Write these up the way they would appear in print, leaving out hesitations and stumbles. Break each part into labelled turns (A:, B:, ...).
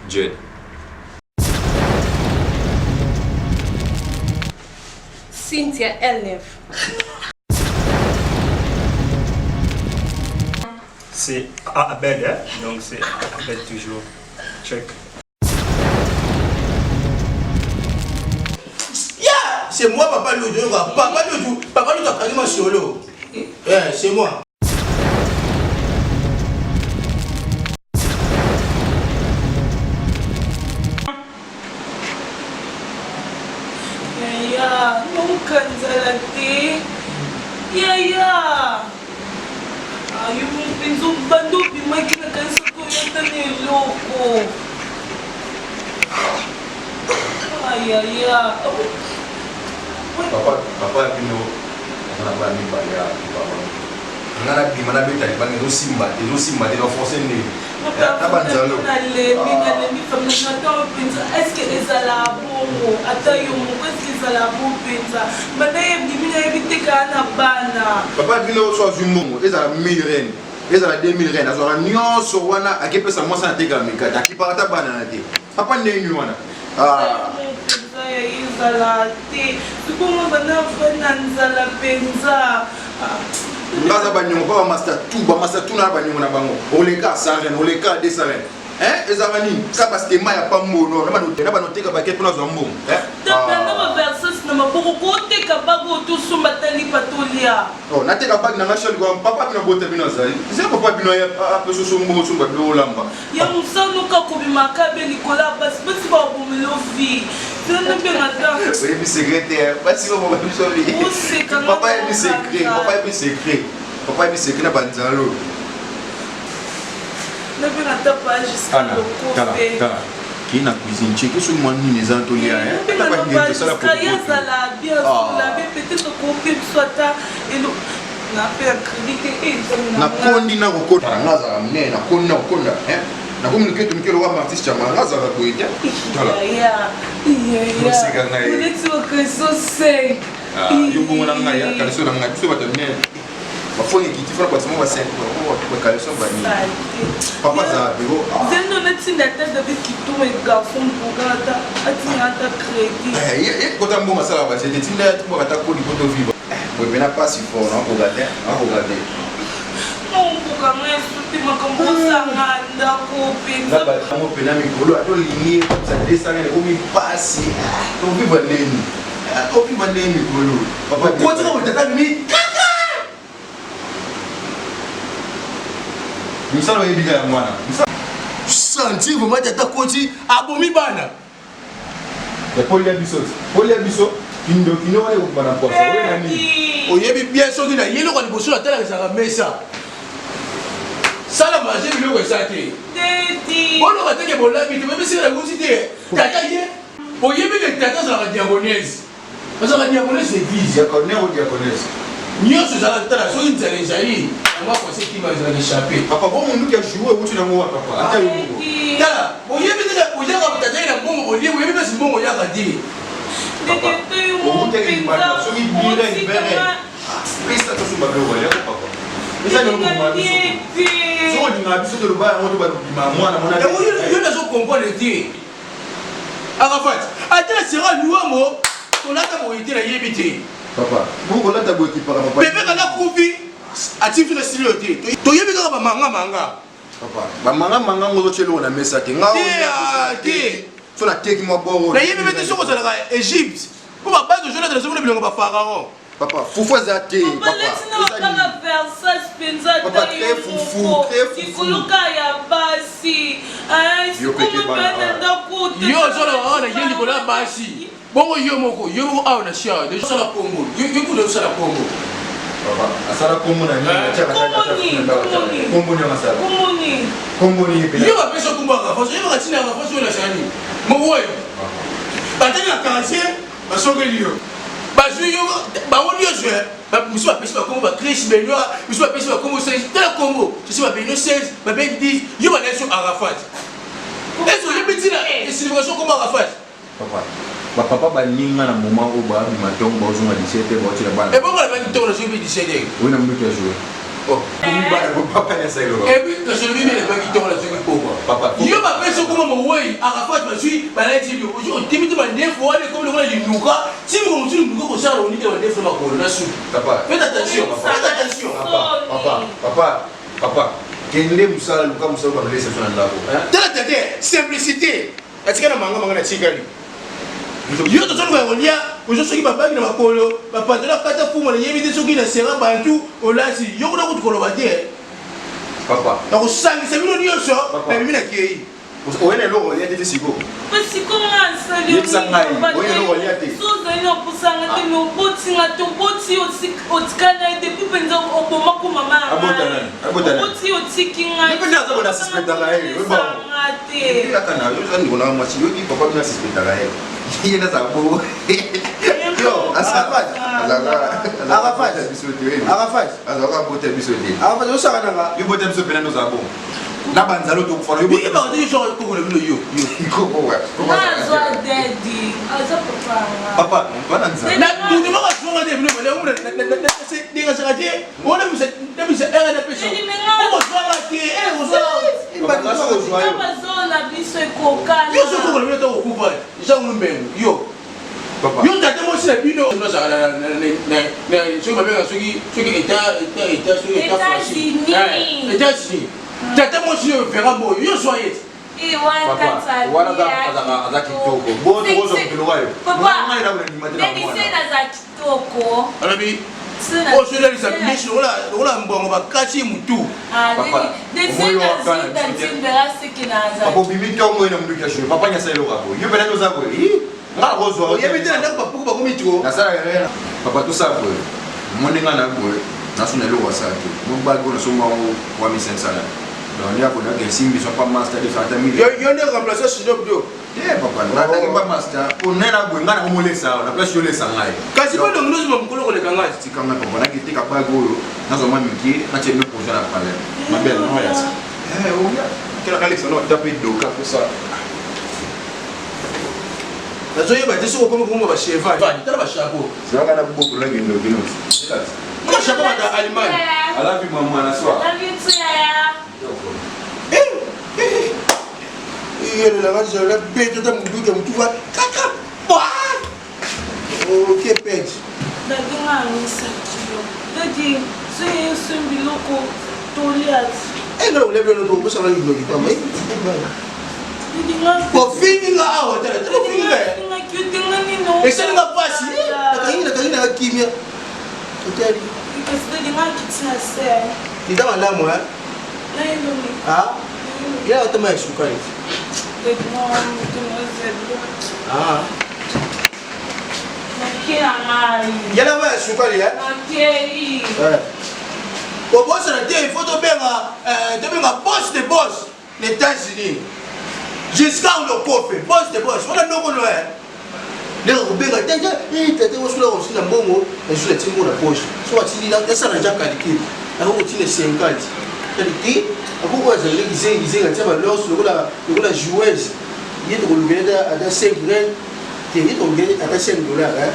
A: Jed.
B: Cynthia Elnev.
C: C'est Abel, hein? Donc c'est Abel toujours. Check.
D: Yeah! C'est moi, Papa Lodo. Papa Lodo a pris ma solo. C'est moi.
E: Yaya, nunca nzalate. Yaya. Ayo mo pinso bando bimaki na kansa ko yata ni loko. Yaya.
A: Papa Pino, on a pas mis par là. On a dit mana beta ni bangi Simba de la force ni. Na banzalo.
E: Nalemi famna ta pinsa eske ezala bongo atayo mo eske ezala bon pinsa. Bana yebi mina yebiteka na bana.
A: Papa Pino so azumbongo, ezala 1000 reines. Ezala 2000 reines. Azora nyonso wana akepesa mwasa na teka mikata. Akiparata bana na te. Papa ndenyu wana.
E: Izalate, como banafana nzala penza.
A: Ngaza banyongo pa master tu na banyongo na bango. Oleka 100 reines, oleka 200 reines. Ezala nini? Ka baske maya pa mbono, na banoteka ba kepo na zo mbongo.
E: Tapana ba versus na maboko kote ka bago to sumba tali patolia.
A: Oh, na teka bag na ngashali kwa papa bino bote bino zali. Zé papa bino ya peso mbongo sumba bino lamba.
E: Ya musano ka kubimaka be likola basi ba bomelo vi.
A: Oui, mais secrétaire, pas si on va me sauver. Papa est secret, papa est secret na banzalo.
E: Ne peux pas taper jusqu'à le côté.
A: Qui na cuisine, tu es sur moi ni les antoliens, hein? T'as pas dit que ça la pour.
E: Peut-être qu'on soit et le na faire crédit et
A: na kondi na kokota ngaza mne na konna konda, hein? Na communiquer tout mkelo wa artiste chama ngaza ka koita.
E: Ya.
A: Yo bongo na ngaya kaliso na ngaya so batamne. Bafoni kiti fona kwa sababu basi kwa kaliso bani. Papa za biro.
E: Zeno na tinda tata de kito e garçon bogata atinata crédit.
A: Kota mbongo sala ba c'était tinda tu kata ko di poto viva. Bwe na pas si fort na regarder.
E: Non pour quand même souti makambo sanganda ko penza.
A: Ba mo pena mikolo ato lingi za desanga ko mi pasi. To viva neni. O viva neni mikolo. Papa ko tsa o tata mi. Misalo yebiga ya mwana.
D: Santi vraiment tata koti abomi bana.
A: Ya Polia biso. Kino wale ko bana posa. Oye nani?
D: Oyebi bien soki na yelo kwa liboso na tala kesaka mesa. Sala manger biloko esate.
E: Dedi.
D: Bono bateke bolabi te même si la gosité. Tata ye. Oyebi que tata za la diagonese. Parce que diagonese église.
A: Ya connaît ou diagonese.
D: Nyonso za tala soki nzala ezali. Moi pensé qu'il va échapper.
A: Papa bon mundu ki a joué ou tu na mo papa. Ata yo.
D: Tala, oyebi te ko yaka tata ina bongo oyebi oyebi basi bongo yaka di.
E: Dedi to yo penza.
A: Soki bira ibere. Pista to sumba blo wale papa. Esa no mo so di ngabi so to ba ngo to ba mwana mona.
D: Yo na zo comprendre ti. Arafat, atela sera luamo. Kolata mo itela yebite.
A: Papa, vous ko lata boki para papa.
D: Bébé kana kufi. Atifi na silo ti. To yebi ka ba manga.
A: Papa, ba manga ngo zo chelo na mesa te. Nga o.
D: Ti.
A: So na teki mo boro.
D: Na yebi bete soko za la Égypte. Pour ba base de jona de soko bilongo ba pharaon.
A: Papa, fufu za te, papa. Papa, très foufou, très foufou.
E: Ikuluka ya basi. Ay,
D: yo zolo na yendi kola basi. Bongo yo moko aw na sha. De sala Congo. Yo ko de sala Congo.
A: Papa, asala Congo na ni. Congo ni masala. Congo ni pe.
D: Yo ba peso kumba ka. Faso yo ba tina ka faso la shani. Mo woyo. Ba tena kanse, ba sogeli yo. Yo, bah on y a joué. Monsieur va pêcher ma combo, va créer chez Benoît. Monsieur va pêcher ma combo 16. Tel combo. Je suis ma Benoît 16, ma Ben 10. Yo va aller sur Arafat. Est-ce que je peux dire la célébration comme Arafat?
A: papa baninga na moment où ba maton bozuma 17 ba tira bana
D: et pourquoi la banque tourne sur 17
A: oui na minute jouer oh papa ya ça
D: et puis que je lui mets les banques tourne sur
A: papa
D: yo ba peso comme mo oui Arafat ba suis ba la ti yo o timiti ba ndefo wale comme le li nuka ti mo mutu nuka ko sala oni te ba ndefo ba ko na su
A: papa
D: faites attention
A: papa kende musala luka musala ba laisser son ndako
D: tata simplicité atika na manga na chikali yo to tsana ba olia ozo soki ba bagi na makolo ba patela kata fumo na yebite soki na sera bantu olasi yo kuna kutukolo ba te
A: papa
D: na ko sangisa bino nyonso na bimina kei
A: oene lo olia te siko
E: Parce que comment ça lui
A: la banzalo to folo yo
D: bote ba ndi so ko le yo
A: ko wa
E: Azwa daddy, azwa
A: papa bana nza
D: na ndi ma ka songa de bino le umre na se dinga se kati wona mi se era de peso ko songa ti ko songa
A: ba so zo yo
E: bazona biso ekokana.
D: yo so ko le to ko ba ja ngumbengu yo
A: papa
D: yo tata mo se bino no sa na so ba be so ki eta so eta fashi eta si tata mo si verra bo yo soyez
A: papa wala za kitoko bono wozo mkiluwayo
E: Papa,
A: mwana ina ni matena
E: nani sena za kitoko.
D: alabi o so le sa mission wala mbongo ba kachi mutu
A: papa
E: Desena zita timbera sekina za.
A: papa bibi tongo ina mduka shule papa nya selo kako yo bena ndoza ko nga bozo
D: yebi tena ndako papuko ba komitiko
A: na sala yena papa to sabo monde nga na go na suna lo wasaki mo ba go na soma wa misensala donc il y a beaucoup de simbi sont pas master de faire tamili
D: yo ne remplacer Shinop do
A: papa na ta pas master pour nena go ngana ko mole sa na place yo le sangai
D: kasi ba ndo ndozo mkolo ko le kanga
A: tikanga papa na kitika ba go na zo mami ki na chembe pour la parler ma belle non ya o ya kila kali sono taper do ka pour ça
D: na zo yeba te so ko ko ba cheval ba tala ba chapeau
A: ça kana beaucoup la gindo gindo
D: ko chapeau ba Allemagne
A: ala bi maman na soir
E: La vie tu ya.
D: il la vache la bête de mudu de mutu va kaka pa OK pet
E: Daddy ngangisa kiyo. Daddy, seye sumbiloko toliat.
D: no le belo do ko sa la yuno ki pa mai
E: Daddy ngangisa.
D: ko fini nga awa tala tala fini nga e sa nga pasi na kaina kimia totali
E: Because daddy ngangisa se.
D: kita malamu ha
E: Na yoni.
D: ah ya utama shukani
E: Daddy ngangisa.
D: ah
E: Nakia ngai.
D: yala ba shukani ha
E: Nakei.
D: au boss na il faut te benga boss de boss les États-Unis jusqu'à le coffre boss de boss on a non no eh le benga tata tata wo sula ko sila mbongo na sula timbo na poche so atili la esa na jaka diki na ko tile 50 diki akoko za le gize ngati ba los lokola joueuse yeto ko lugenda ada 5 grand te yeto ko lugenda ada 5 dollars eh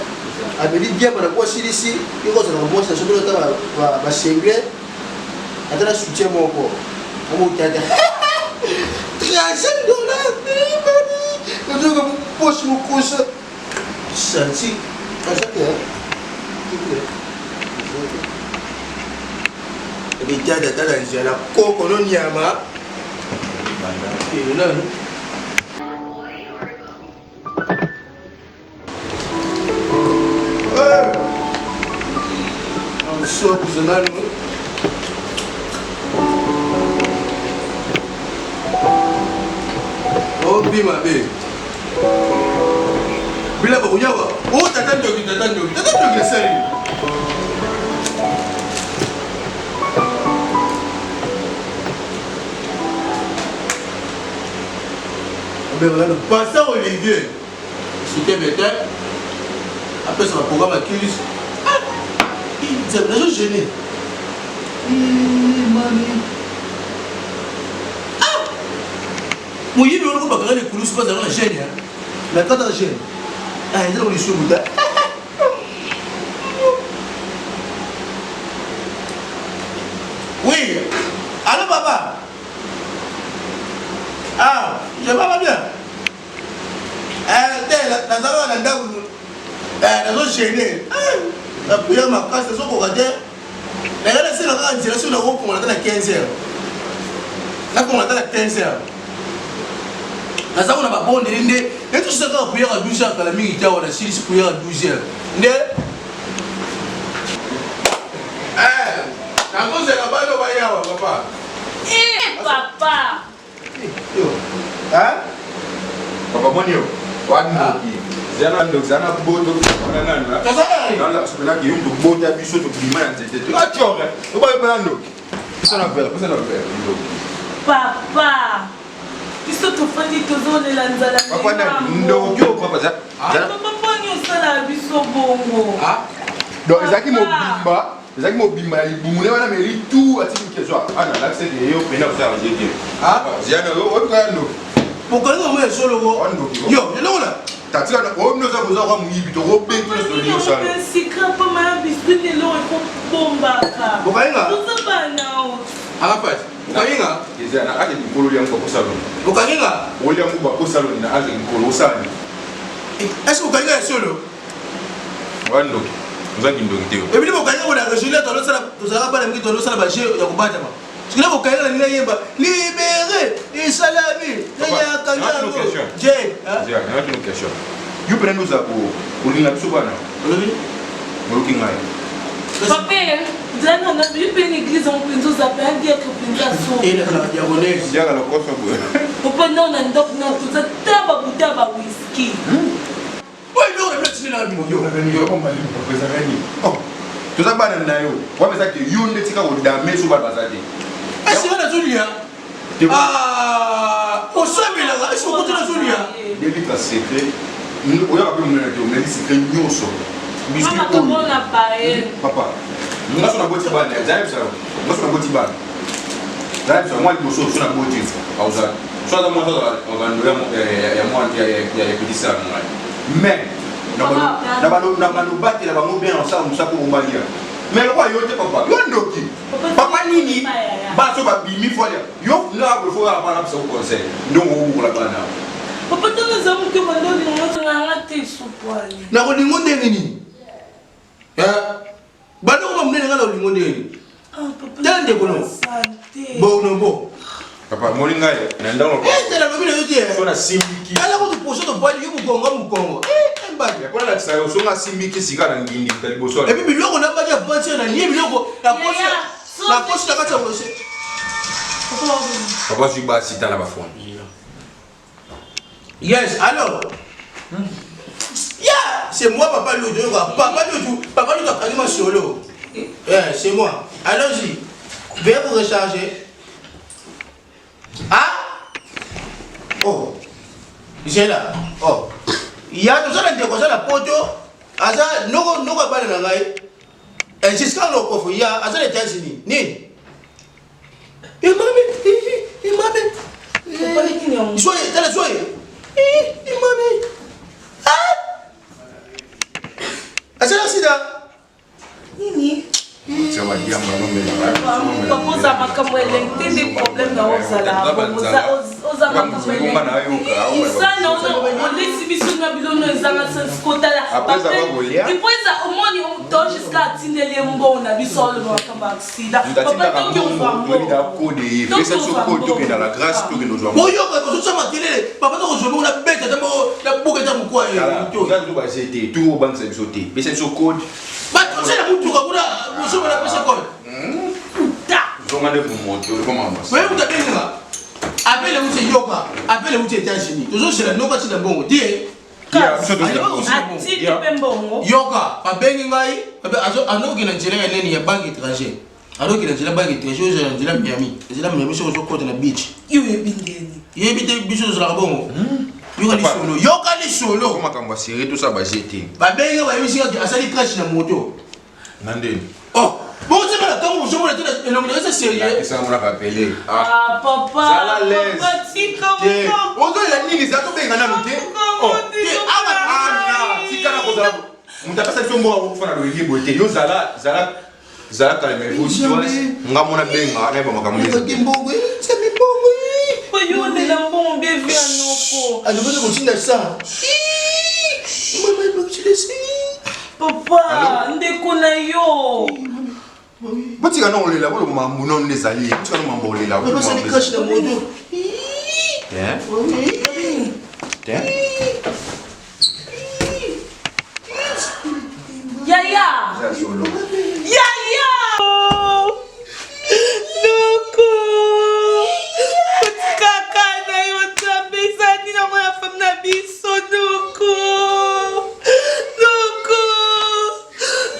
D: abeli bien para kwa silisi iko za mo sa sokolo ta ba sengre ada na soutien moko amo tata 35 dollars ni ndio ko poche mo kosa santi asake ebitada tala njala koko no nyama nani so kuzanani oh bima be bila ba kunyawa oh tata ndogi na sari abe pasta Olivier c'était bête après ça va programme à Kilis c'est déjà gêné mami moyibi on ko bakala le kulus pas dans la gêne Mais quand tu jeune, il est dans les sous. Oui. Allô, papa? Ah, je vais pas bien. La zone est là. La zone gênée. La prière m'a cassé, c'est ce qu'on va dire. La gare c'est la grande direction de l'Europe pour la 15 heures. Là, pour la 15 heures. La zone n'a pas bon de l'Inde. Et tout ça, la prière à 12 heures, quand la militaire, on a 6 prières à 12 heures. La cause de la balle, on va y avoir, papa.
E: Eh, papa!
D: Hein?
A: Papa, mon yo. Wanoki. Zana ndo zana boto na nana. Nala sopela ki yumbu boto ya biso to klima ya nzete. Tu atioga. Uba yopela ndo. Pesa na vela.
E: Papa! Biso tofandi tozolela nzala.
A: Papa na ndo kyo papa za.
E: Papa nyosala biso bongo.
A: Donc ezaki mobimba ya libumune wana meli tout atiki kezwa. Ana l'accès de yo pena za jeje. Ziana yo oka ndo.
D: Pourquoi nous sommes solo? Yo, je l'ai là.
A: Tatika na o mnoza boza kwa muyibi to go be to so yo sa.
E: Sikra pa ma bisu ne lo ko bombaka.
D: Bokainga?
E: Tuzabana.
D: Arafat. Bokainga?
A: Ezana ake dikolo ya ngoko salon.
D: Bokainga?
A: Oli ya ngoko ko salon na ake dikolo sali.
D: Est-ce que Bokainga est solo?
A: Wando. Nzaki ndo kiteo.
D: Et puis Bokainga on a rejoint dans l'autre salle, tu sauras pas la minute dans l'autre salle ba jeu ya kubata ma. Tu connais Bokainga ni yemba libéré et salami. Ya kanyango. Jay,
A: Zia, na tunu kesho. Yu pena ndo za ko ulinga biso bana.
D: Olobi?
A: Moluki ngai.
E: Papa, dana na bi pe l'église on peut nous appeler dire que pinza so.
D: Et la diagonale.
A: Zia la koso bo.
E: Papa non na ndok na tuza taba butaba whisky.
D: Oui, non, on a plus de la vie.
A: Yo ko mali professeur Reni. Oh. Tuza bana na yo. Wa pesa ke yu ndetika ko dame so bana za de.
D: Est-ce que on a tout lien? Ah, on sait bien là, est-ce qu'on continue à tout lien?
A: Deli ka secret. Oya ka pe mo na ke o meli secret nyoso.
E: Mama comment na bae?
A: Papa. Nga so na boti bana, zaib sa. Nga so na boti bana. Zaib sa moi ko so na boti. Auza. So da mo sa on ndo ya mo ya petit sa mo. Mais na balo bati la bango bien ensemble ça pour ombalia. Mais le roi yote papa. Yo ndoki. Papa nini? Ba so ba bimi folia. Yo na ko fo ya bana so conseil. Donc on ko la bana.
E: Papa tu nous avons que mandoni on a raté sous poil.
D: Na ko lingo ndenge nini? Bado ko mnene ngala lingo ndenge.
E: Papa.
D: Tande ko no.
E: Santé.
D: Bon no bon.
A: Papa molinga na ndalo.
D: Tala lobi na yote.
A: So na simbiki.
D: Ala ko poso to bali yo mukongo.
A: Ya kwa la kisa yo so na simbiki sika na ngindi kaliboso.
D: Et puis biloko na ba ya banche na nie biloko la poche na kata bose.
A: Papa je ba sita na ba fond.
D: Yes, alors. Yeah, c'est moi papa Lodo. Papa Lodo a quasiment solo. C'est moi. Allons-y. Veuillez vous recharger. Ah? Oh. J'ai là. Oh. Il y a tout ça dans des la poto. Asa no bale na ngai. Et jusqu'à le coffre, il y a asa les États-Unis. Ni. Il soyez. Il m'a mis. Asa la sida.
E: Nini?
A: Ça va dire maman
E: Papa za makambo elente des problèmes na ozala. Oza makambo elente. Isana on laisse biso na bilono ezanga sans kotala.
A: Après avoir volé.
E: Depuis ça au moins on doit jusqu'à tindele mbo na biso le makambo accident.
A: Papa donc on va mbo. Code fait ça sur code que dans la grâce que nous avons.
D: Boyo ko so ma télé. Papa donc je me la bête la bouquet ta mukwa.
A: Tout ça tout va c'était tout banque c'est sauté. Mais c'est sur code.
D: Bah tu sais la mutuka kuna monsieur me la pêche quoi.
E: Puta.
A: Zongane pour monter comment on va.
D: Oui, vous avez dit là. Appelez-vous ces yoga, appelez-vous ces États-Unis. Toujours c'est la nouvelle de bon. Dis.
E: Ati pembongo.
D: Yoga, pas bien ngai. Ano qui n'engère nani ya banque étrangère. Alors qu'il a banque étrangère, j'ai la Miami. J'ai la Miami sur le côté de la beach.
E: Yo ebindeni.
D: Yebite biso sur la bon. Yoga li solo.
A: Comment on va serrer tout ça va jeter.
D: Pas bien ngai ba yisi ka asali crash na moto.
A: Nandé.
D: Oh, bon c'est là quand je vois la non mais c'est sérieux.
A: Ça on l'a rappelé.
E: Ah papa.
A: Ça la laisse.
E: Papa tika mo.
A: On doit la nini ça to benga na luté. Oh, Mutapasa biso mboka kofana lo libre te yo zala kala mais vous tu vois nga mona benga na ba makambo
D: Mbongo c'est mi bongo.
E: Yo ne la bon bien vu anoko.
D: Alors vous continuez ça. Maman il tu laisser.
E: Papa, ndeko na yo.
A: Botika na olela bo mambo non nezali botika na mambo olela bo
D: Papa ça les cache dans mon dos.
A: Tiens.
E: Yaya. Yaya. Loko. Kaka na yo tabisa ni na mwa femme na biso loko. Loko.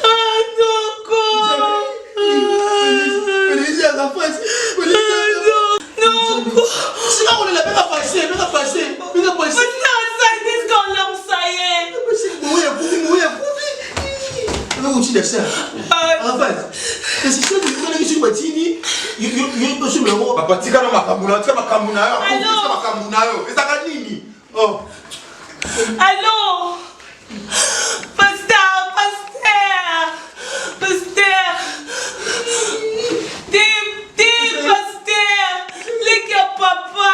E: Ah loko.
D: Pelisa la face.
E: Loko.
D: Si là on l'a pas passé. Tu sais ça. En fait, c'est ça que tu suis batini. Il pas sur le haut.
A: Papa tika na makambo na yo ezaka nini oh
E: Allô. Pasteur. Tim, pasteur. Les gars, papa.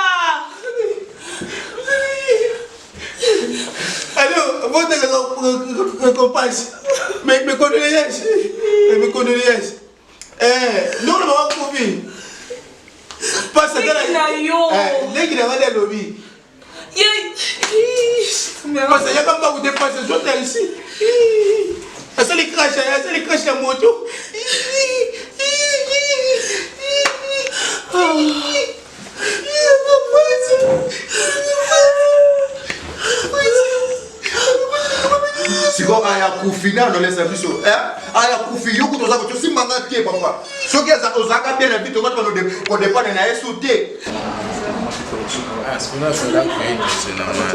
D: Allô, votre compagne. Mes condoléances. Non, on va trouver. Parce que là, les gars, on va aller lobby. Parce qu'il y a pas beaucoup de passer, je suis ici. Ça les crache la moto.
A: siko aya kufina no lesa biso aya kufi yoku toza ko simanga te papa soki ozaka bien na bito ngato ko dépendre na yesu te
D: c'est là c'est normal.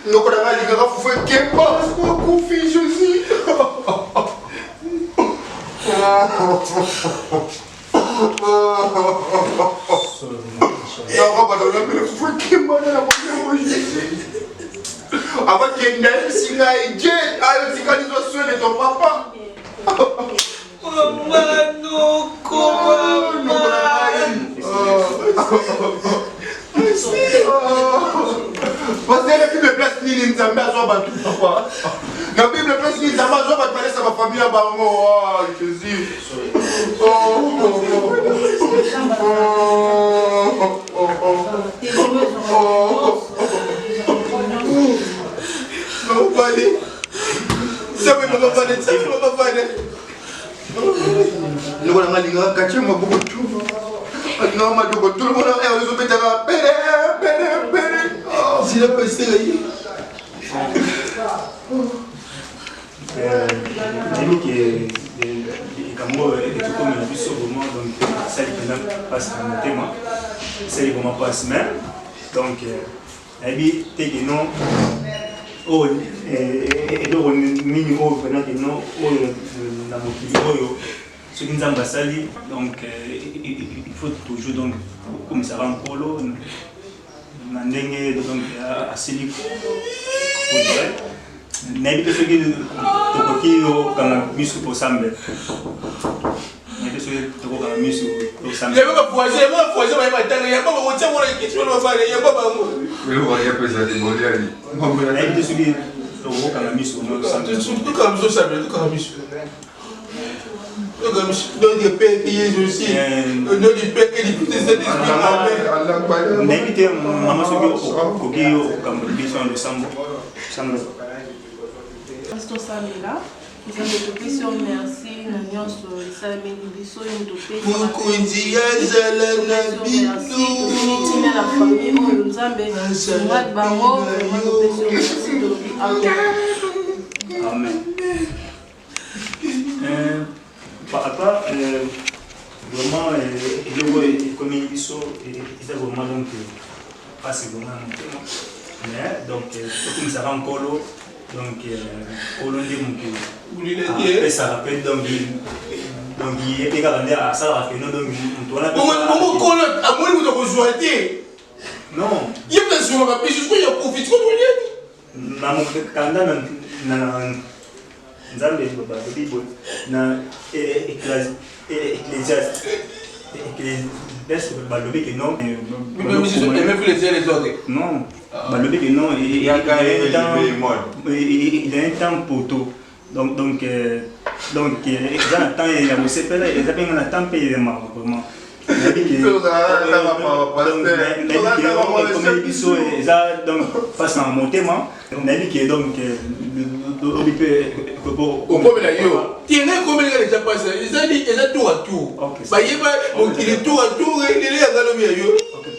A: Non ko danga linga ka fufu kemba ko kufi josi avant qu'il y ait une singa et Dieu ayo tikali zo soin de ton papa
E: Maman, non,
A: parce que la Bible place ni nzambe azwa batu papa la Bible place ni nzambe azwa batu balesa ba famille ya bango oh Jésus
C: donc abi tege no o et donc mini o pendant que no o na mokili oyo ce qui nous a sali donc il faut toujours donc comme ça va polo na ndenge donc asili ko dire na bi ce qui tokoki o kama misu po sambe na bi ce toko kama misu po sambe
D: Il y a pas poisé, il y a pas de temps, il y a pas de
B: Nous avons topé sur merci, nous avons salamé biso et nous topé sur
D: merci,
B: la famille, nous avons
C: Amen. Papa, vraiment, comme il sont, il vraiment donc pas si bon mais donc comme ça va encore donc on dit ça rappelle donc il est également à ça que nous donc on a
D: zoité.
C: Non.
D: Il y a des gens qui jusqu'à y a profité de
C: Na mukanda na nzambe baba bible na ecclésiaste balobi que non.
D: Mais je ne même plus les autres.
C: Non. Balobi que non. Il y a un temps pour tout. Donc ils ont un temps il y a aussi ils ont un temps payé vraiment. Donc face à mon thème, on a dit que donc
D: au premier yo tiens comme il déjà passé ils ont dit ils ont tout à tout bah il va il est tout à tout il est à galobi yo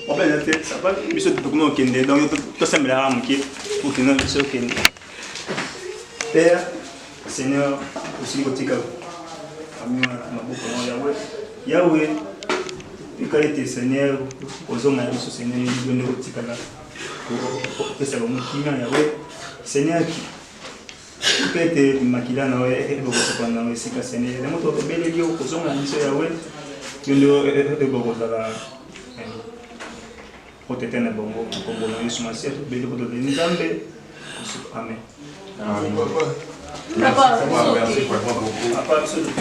C: problème ça va monsieur tout monde qui est donc tout ça me l'a manqué pour que nous ce que Père Seigneur aussi kotika ami maboko Yahweh Yahweh Seigneur aux hommes à ce Seigneur nous donne kotika là pour ça mon client Yahweh Seigneur peut-être makila na wewe bokosopana na sika Seigneur na moto bele lio kozonga miso Yahweh yondo bokozala potete na bongo kombo na Yesu Masiya bele ko de Nzambe amen.
B: Papa,
A: merci beaucoup.
C: Papa, absolument.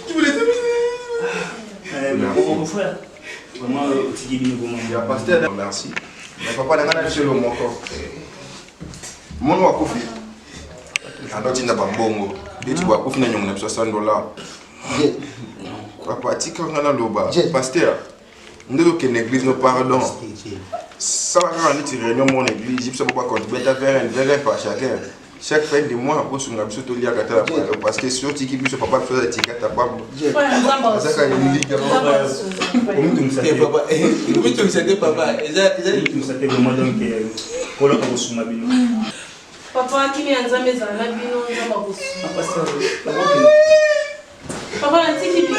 D: tu voulais
C: Mon frère, vraiment, tu dis bien
A: pasteur, merci. Mais papa, il y a un seul mot. Mon wa kofi. Alors tu n'as pas bongo. Et tu vois kofi na nyonga $60. Papa, tu quand on a loba. Pasteur, nous que l'église nous pardon. Ça va quand on est réunion mon église, il ne faut pas contribuer à faire un verre par chacun. Chaque fin de mois, on se met tout lié parce que sur qui puisse papa faire des tickets à pas. Ça quand il dit que
D: papa, oui tu sais papa,
C: ils c'était vraiment donc pour le consommer bien.
B: Papa qui vient à maison la bino nzamba bosu. Papa antiki bi.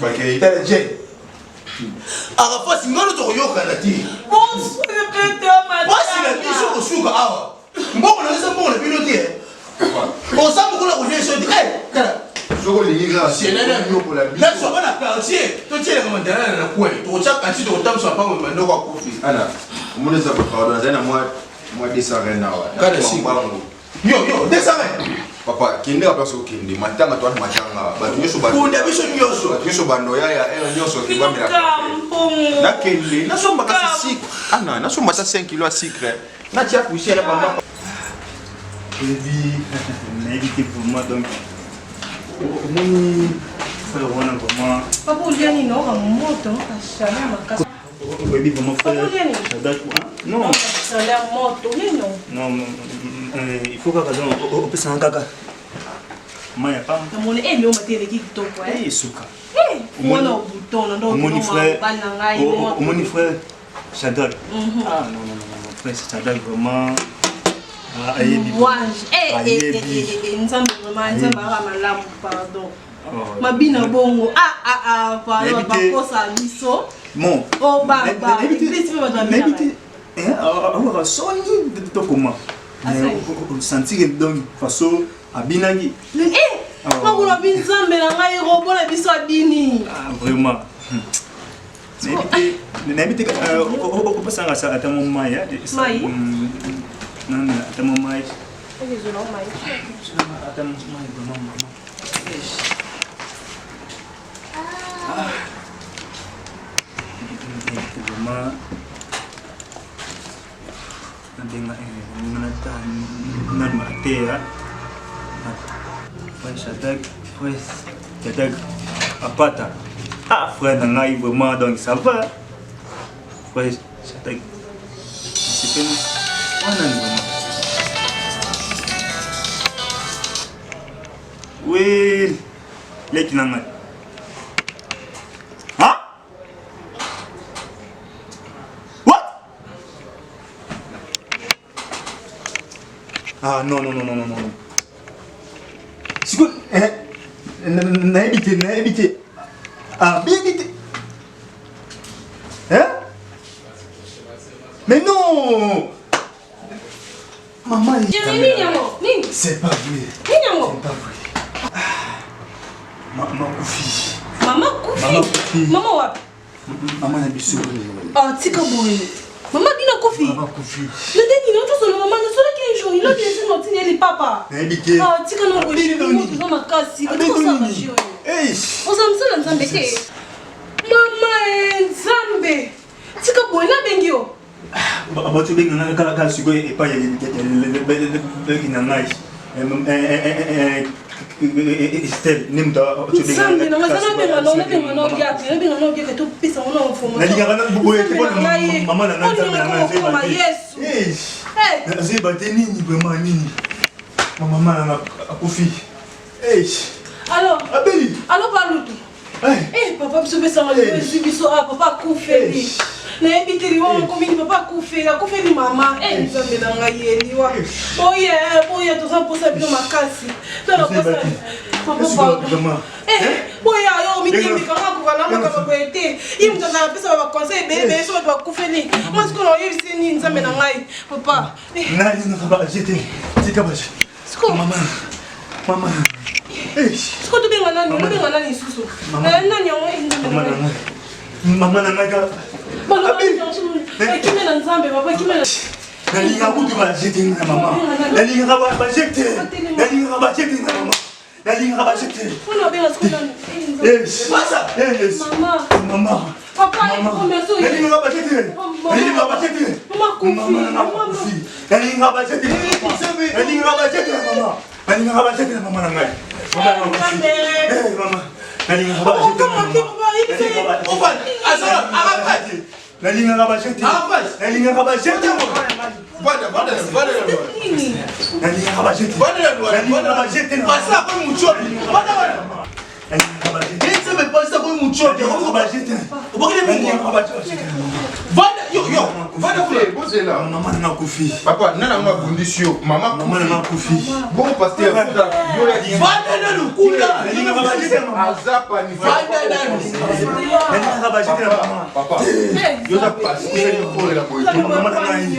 A: Bakay.
D: Arafa singalo to yoka ti.
E: Bonsoir répétez ma.
D: Basi la biso ko suka awa. Mboko na nsa mboko na bino ti. On sa mboko la ko jeso ti. Kala.
A: Soko linga.
D: C'est là
A: yo pour la biso.
D: Là so bana quartier, to tiele ko mandana na kweli. To cha kanti to tamso pa mo mando kwa kofi.
A: Ana. Mune za pardon zana moi desare na wa.
D: Kana si. Yo, desare.
A: Papa, kinde ka place kinde, matanga to matanga. Ba nyoso ba.
D: Kunda biso nyoso.
A: Ba nyoso bando ya nyoso ki ba mira.
E: Campo.
A: Na kinde, na so mbaka sucre. Ana, na so mbaka 5 kg sucre. Na tia coucher la papa.
C: Je dis, n'invitez pour moi donc. Mon frère, on a vraiment.
B: Papa uliani no moto ashana makasi.
C: Oui, vraiment frère. Non.
B: Ashana moto nino.
C: Non, il faut pas raison. On peut s'en caca. Maya pam.
B: Namone emi o matele ki kitoko
C: Eh, suka.
B: Mwana obutono ndo
C: Mon frère.
B: bana ngai mo.
C: Mon frère Shadrach. Ah non, frère Shadrach vraiment. Ah,
B: nzambe vraiment nzambe ara malamu pardon. Mabina bongo pardon bakosa biso.
C: Bon.
B: Oh baba.
C: Alors soni de comment? Sentir donc façon abinagi.
B: Makuna binzambe na ngai robo na biso adini.
C: Ah vraiment. N'habite on peut s'en rassurer à ta maman ya. Non, à ta maman. Apata. Ah, frère, on a vraiment donc ça va. Frère, c'est pas oui, les qui n'ont pas. Hein? What? Ah non. C'est quoi? N'a habité. Ah, bien habité. Mais non. Maman, c'est pas vrai. C'est pas vrai. Maman Koufi.
B: Maman Koufi. Maman wapi?
C: Maman na biso.
B: Oh, tika boye. Maman bina Koufi.
C: Maman Koufi.
B: Ndeni no to solo maman no solo ki jour, il a bien dit non tini li papa.
C: Nabike.
B: Ah, tika no boye, mo to makasi. Ko sa ba jour.
C: Eh.
B: Osamsala nzambe te. Mama nzambe. Tika boye na bengio.
C: Bato benga na kala siko e pa ya na ngai. Estelle, nimta
B: nzambe na ngazana benga no giati, na benga no giati to pisa ona mfumo.
C: Na linga na boye ke mama na nzambe na ngai.
B: Yesu.
C: Eh. Na zeba te nini vraiment nini. Mama na akufi. Eh.
B: Alors,
C: Abeli.
B: alors Balutu. Eh, papa biso pesa ngalo biso papa kufeli. Na ebitiri wa komini papa kufeli mama. Eh, nzambe na ngai yeliwa. Boye to sa posa bino makasi. Tala posa. Papa. Boye ayo mitimi kama kukana maka boyete. Imto na pesa ba conseil bebe so ba kufeli. Moi ce qu'on a eu c'est ni nzambe na ngai. Papa.
C: Nani na ba jete. Tika baje. Mama.
B: Siko to benga nani susu. Nani yango nzambe na ngai.
C: Mama na ngai ka.
B: Kimena nzambe papa kimena.
C: Nalinga kutu ba jete na mama. Nalinga ba jete. Nalinga ba jete na mama. Nalinga ba jete.
B: Ona benga siko nani.
C: Yes.
D: Pasa.
C: Yes.
B: Mama. Papa,
C: nalinga ba jete. Nalinga ba jete. Mama kufi. Nalinga ba jete. Nalinga ba jete na mama. Nalinga ba jete na mama na ngai. Mama kufi. Mama. Nalinga ba jete na mama.
D: Open. Azora, arrête.
C: Nalinga ba jete. Nalinga ba jete.
D: Bada.
C: Nalinga ba jete. Nalinga ba jete.
D: Pasa kwa muchopi. Bada.
C: Nalinga ba jete.
D: Qu'est-ce que pasa kwa muchopi?
C: Nalinga ba jete.
D: Obokile mingi.
C: Nalinga ba jete.
D: Bada yo. Bada kule.
A: Bozela.
C: Mama na kufi.
A: Papa, nana nga bundisio. Mama
C: na kufi.
A: bon pasteur futa. Yo ya di.
D: Bada na lukula.
C: Nalinga ba jete mama.
A: Azapa ni.
D: Bada na.
C: Nalinga ba jete mama.
A: Papa. Yo za passer ni pour la boy.
C: Mama na ngai.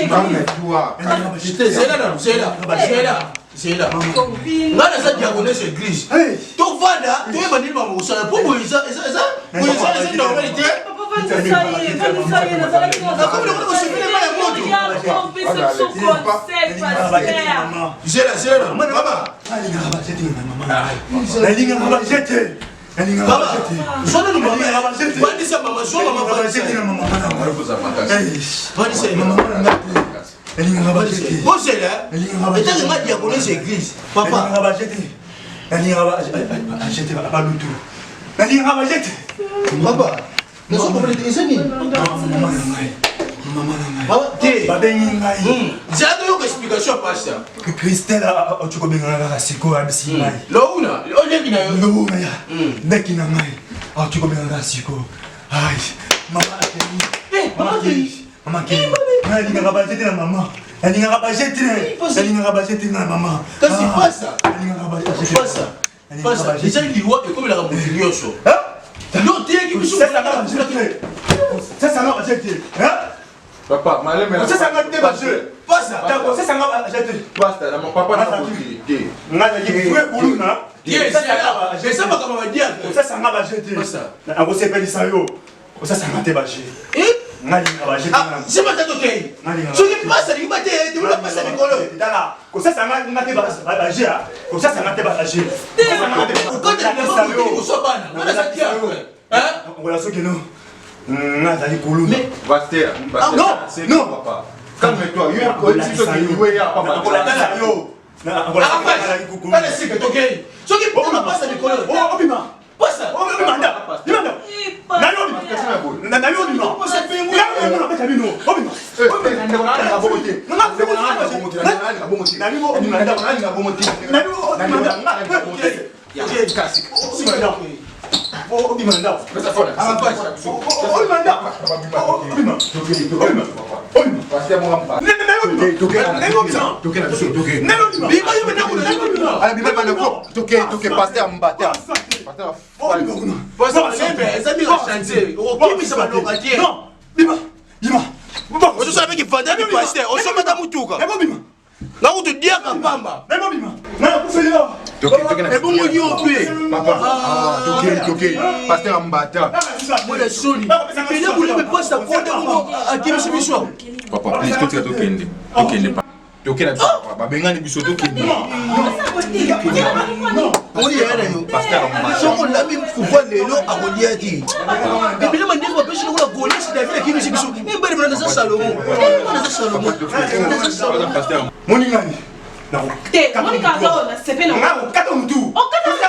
A: Mama toi.
D: Zela. Ngana sa diagonale sur église. To vanda, to yeba nini ba musala. Po boyiza, eza normalité. Zela. Mama.
C: Christelle a benga siko abisi mai.
D: Louna,
C: Louna ya. Neki na mai. A tu benga siko. Ai, mama. Mama ke. Nani nga bajete na mama. Nani nga bajete. Nani nga bajete na mama.
D: Kasi pasa.
C: Nani nga bajete.
D: Pasa. Déjà liwa et comme la rambourioso. Non, tu es qui me souffle la bajete.
C: Ça nga bajete.
A: Papa, malé mais.
C: Ça nga te bajete.
D: Pasa.
C: D'accord, ça nga bajete.
A: Pasta, na mon papa na botité.
C: Nga ye fue buluna.
D: Yes, c'est ça comme on va dire.
C: Ça nga bajete.
D: Pasa.
C: Ngo sepelisa yo. Ça nga te bajete. Nani nga bajete na.
D: C'est pas ça OK. Ce qui passe, il va te tu vas passer les colos.
C: Dala, ko ça nga te bajete. Ko ça nga te bajete.
D: Quand tu ne vas pas au sobana, on a ça qui hein?
C: On va soki no. Nga dali koluna.
A: Pasteur.
C: Non,
A: papa. Calme-toi. Yo, si tu veux jouer à papa.
C: yo.
D: Allez, c'est que OK. Ce qui peut pas passer les colos.
C: Oh, obima.
D: Pasa.
C: Oh, obima nda. Dimanda. Nani obima. Nani obima.
D: Pasa pengu.
C: Ya mo na beta bino. Obima.
D: tout ça avec Fanta et Pasteur. On s'en met dans Moutouka. Là où tu dis à Pamba. Et bon, on dit au pied.
A: Papa, ok. Pasteur Mbata.
D: Moi, la soli. Mais là, vous n'avez pas ça compte à qui monsieur Bichou.
A: Papa, please, tu vas tokende. Tokende papa. Babenga ni biso tokende.
D: On dit rien.
A: Pasteur Mbata.
D: Si on l'a mis pour voir les lots à Rodiati. Mais bien, on dit qu'on va pêcher le Gaulle, c'est la ville qui monsieur Bichou. Mais ben, on a des Salomon.
A: Pasteur.
C: Moningani. Non.
B: Te, Monica Zona, c'est pas non.
C: Non, kata mutu.
B: Oh, kata mutu.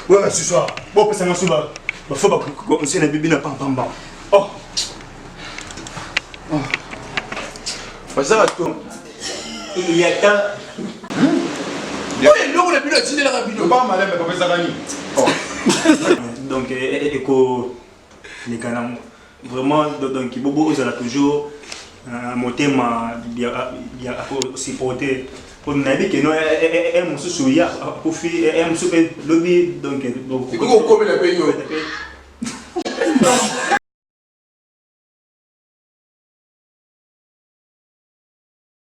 C: Ouais, ce soir. Bon, c'est un soir. Il faut pas qu'on se bibi na pam. Oh.
D: Ça va tout.
C: Il y a tant.
D: Oui, nous on a pu le tirer la rapide.
A: Pas malin, mais papa Sagani.
C: Donc, les canons. Vraiment, donc, Bobo, ils ont toujours un thème à supporter. Pour nous dire que nous, elle se souvient, pour faire, elle se fait lobby, donc.
D: C'est quoi qu'on commet la paix?